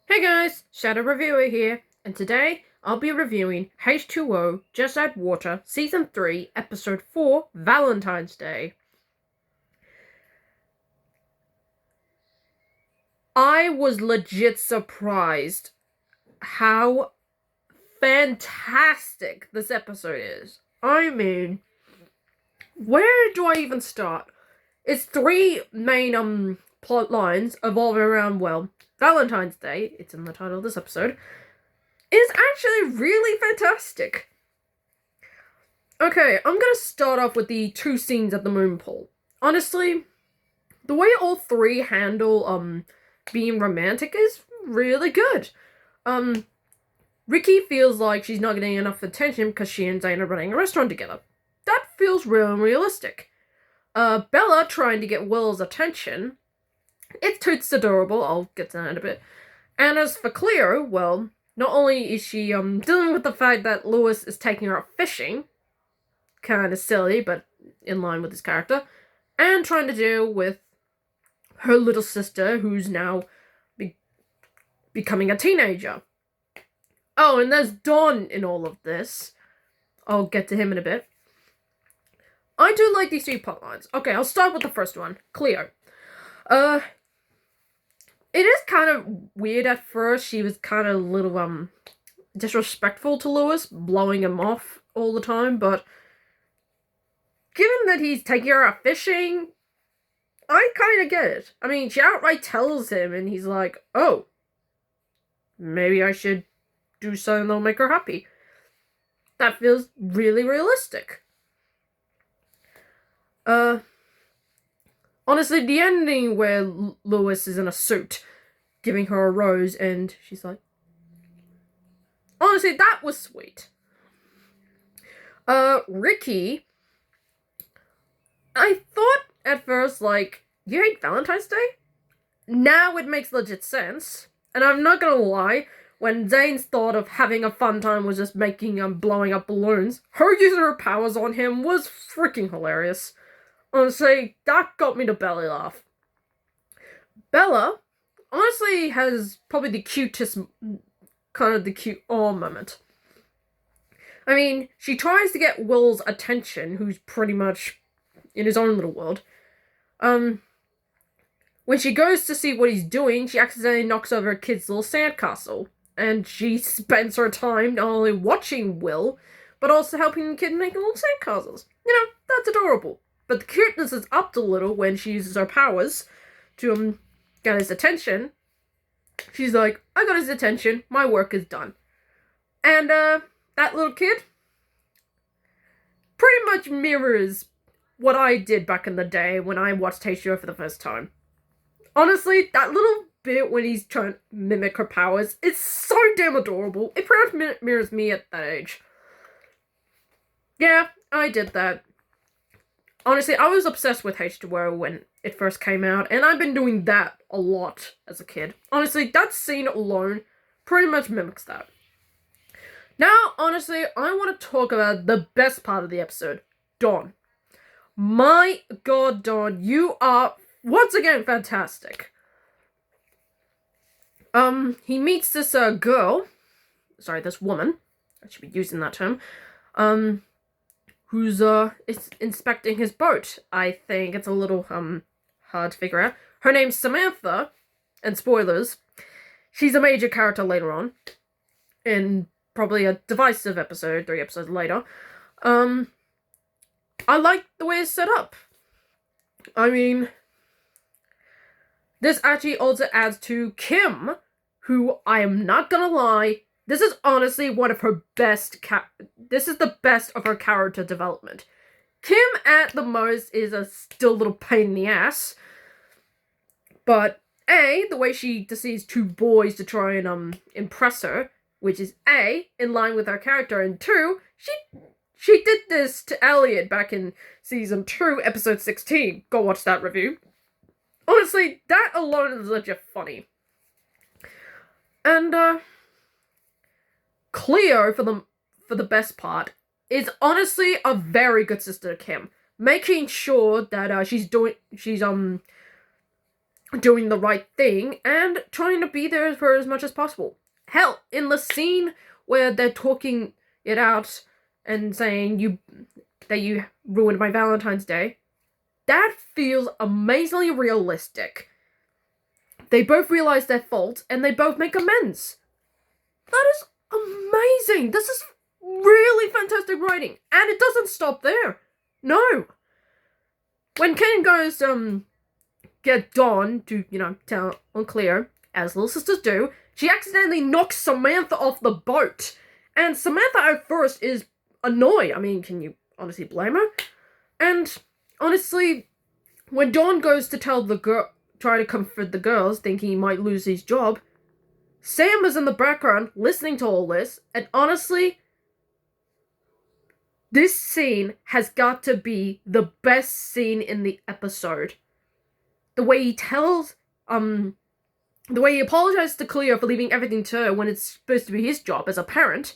Hey guys, Shadow Reviewer here, and today I'll be reviewing H20 Just Add Water Season 3, Episode 4, Valentine's Day. I was legit surprised how fantastic this episode is. I mean, where do I even start? It's three main plot lines evolving around, well, Valentine's Day, it's in the title of this episode, is actually really fantastic. Okay, I'm gonna start off with the two scenes at the moon pool. Honestly, the way all three handle being romantic is really good. Rikki feels like she's not getting enough attention because she and Zane are running a restaurant together. That feels real and realistic. Bella trying to get Will's attention. It's toots adorable, I'll get to that in a bit. And as for Cleo, well, not only is she dealing with the fact that Lewis is taking her out fishing, kind of silly, but in line with his character, and trying to deal with her little sister, who's now becoming a teenager. Oh, and there's Don in all of this. I'll get to him in a bit. I do like these three plotlines. Okay, I'll start with the first one, Cleo. It is kind of weird at first. She was kind of a little, disrespectful to Lewis, blowing him off all the time, but given that he's taking her out fishing, I kind of get it. I mean, she outright tells him, and he's like, oh, maybe I should do something that'll make her happy. That feels really realistic. Honestly, the ending where Lewis is in a suit, giving her a rose, and she's like, honestly, that was sweet. Rikki, I thought at first, like, you hate Valentine's Day? Now it makes legit sense. And I'm not gonna lie, when Zane's thought of having a fun time was just blowing up balloons, her using her powers on him was freaking hilarious. Honestly, that got me to belly laugh. Bella, honestly, has probably the cutest, kind of the cute aw moment. I mean, she tries to get Will's attention, who's pretty much in his own little world. When she goes to see what he's doing, she accidentally knocks over a kid's little sandcastle. And she spends her time not only watching Will, but also helping the kid make little sandcastles. You know, that's adorable. But the cuteness is upped a little when she uses her powers to get his attention. She's like, I got his attention, my work is done. And that little kid pretty much mirrors what I did back in the day when I watched H20 for the first time. Honestly, that little bit when he's trying to mimic her powers, it's so damn adorable. It pretty much mirrors me at that age. Yeah, I did that. Honestly, I was obsessed with H20 when it first came out, and I've been doing that a lot as a kid. Honestly, that scene alone pretty much mimics that. Now, honestly, I want to talk about the best part of the episode, Dawn. My god, Dawn, you are once again fantastic. He meets this this woman, I should be using that term, who's is inspecting his boat. I think it's a little hard to figure out. Her name's Samantha, and spoilers, she's a major character later on, in probably a divisive episode, 3 episodes later. I like the way it's set up. I mean, this actually also adds to Kim, who, I am not gonna lie, this is honestly one of her best this is the best of her character development. Kim, at the most, is a still little pain in the ass. But, A, the way she deceives 2 boys to try and, impress her, which is A, in line with her character, and 2, she did this to Elliot back in Season 2, Episode 16. Go watch that review. Honestly, that alone is legit funny. And, Cleo, for the best part, is honestly a very good sister to Kim. Making sure that, she's doing the right thing and trying to be there for as much as possible. Hell, in the scene where they're talking it out and saying that you ruined my Valentine's Day, that feels amazingly realistic. They both realize their fault and they both make amends. That is amazing. This is really fantastic writing. And it doesn't stop there. No. When Ken goes get Dawn to, tell on Cleo, as little sisters do, she accidentally knocks Samantha off the boat. And Samantha at first is annoyed. I mean, can you honestly blame her? And honestly, when Dawn goes to tell the girl, try to comfort the girls, thinking he might lose his job, Sam is in the background listening to all this, and honestly, this scene has got to be the best scene in the episode. The way he tells, the way he apologizes to Cleo for leaving everything to her when it's supposed to be his job as a parent,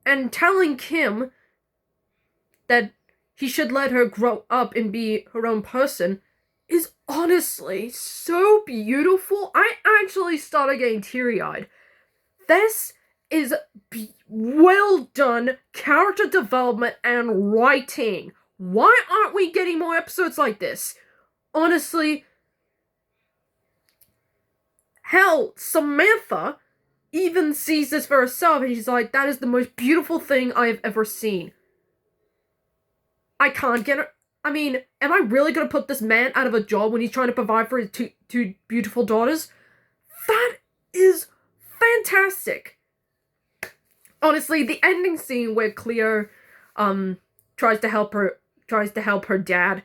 and telling Kim that he should let her grow up and be her own person is honestly so beautiful. I actually started getting teary-eyed. This is well done character development and writing. Why aren't we getting more episodes like this? Honestly, hell, Samantha even sees this for herself and she's like, that is the most beautiful thing I have ever seen. I can't get her. I mean, am I really gonna put this man out of a job when he's trying to provide for his two beautiful daughters? That is fantastic. Honestly, the ending scene where Cleo tries to help her dad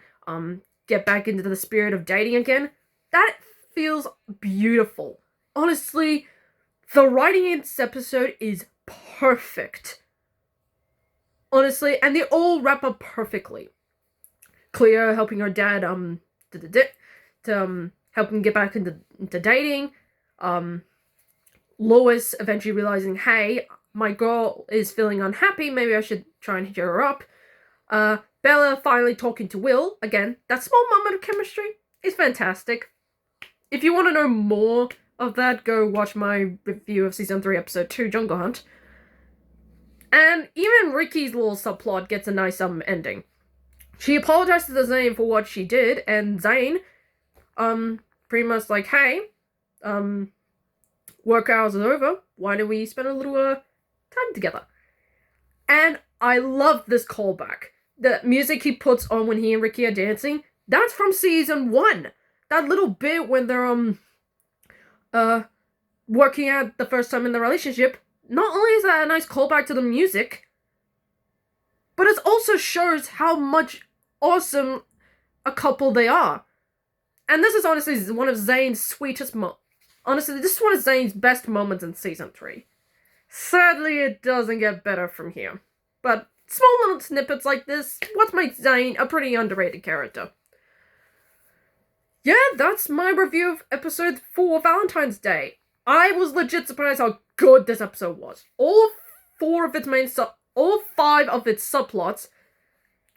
get back into the spirit of dating again, that feels beautiful. Honestly, the writing in this episode is perfect. Honestly, and they all wrap up perfectly. Cleo helping her dad to help him get back into dating. Lois eventually realizing, hey, my girl is feeling unhappy, maybe I should try and cheer her up. Bella finally talking to Will. Again, that small moment of chemistry is fantastic. If you want to know more of that, go watch my review of Season 3, Episode 2, Jungle Hunt. And even Rikki's little subplot gets a nice ending. She apologizes to Zane for what she did, and Zane, pretty much like, hey, work hours are over, why don't we spend a little, time together? And I love this callback. The music he puts on when he and Rikki are dancing, that's from Season 1. That little bit when they're, working out the first time in the relationship, not only is that a nice callback to the music, but it also shows how much awesome a couple they are. And this is honestly one of Zane's sweetest honestly, this is one of Zane's best moments in Season 3. Sadly, it doesn't get better from here. But small little snippets like this, what makes Zane a pretty underrated character. Yeah, that's my review of Episode 4, Valentine's Day. I was legit surprised how good this episode was. All 5 of its subplots,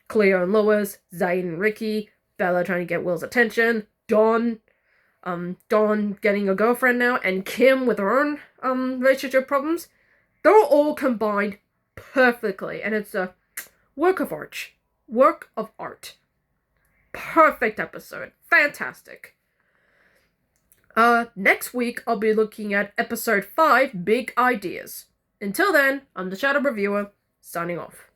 Cleo and Lois, Zane and Rikki, Bella trying to get Will's attention, Dawn getting a girlfriend now, and Kim with her own relationship problems, they're all combined perfectly, and it's a work of art. Perfect episode. Fantastic. Next week, I'll be looking at Episode 5, Big Ideas. Until then, I'm the Shadow Reviewer, signing off.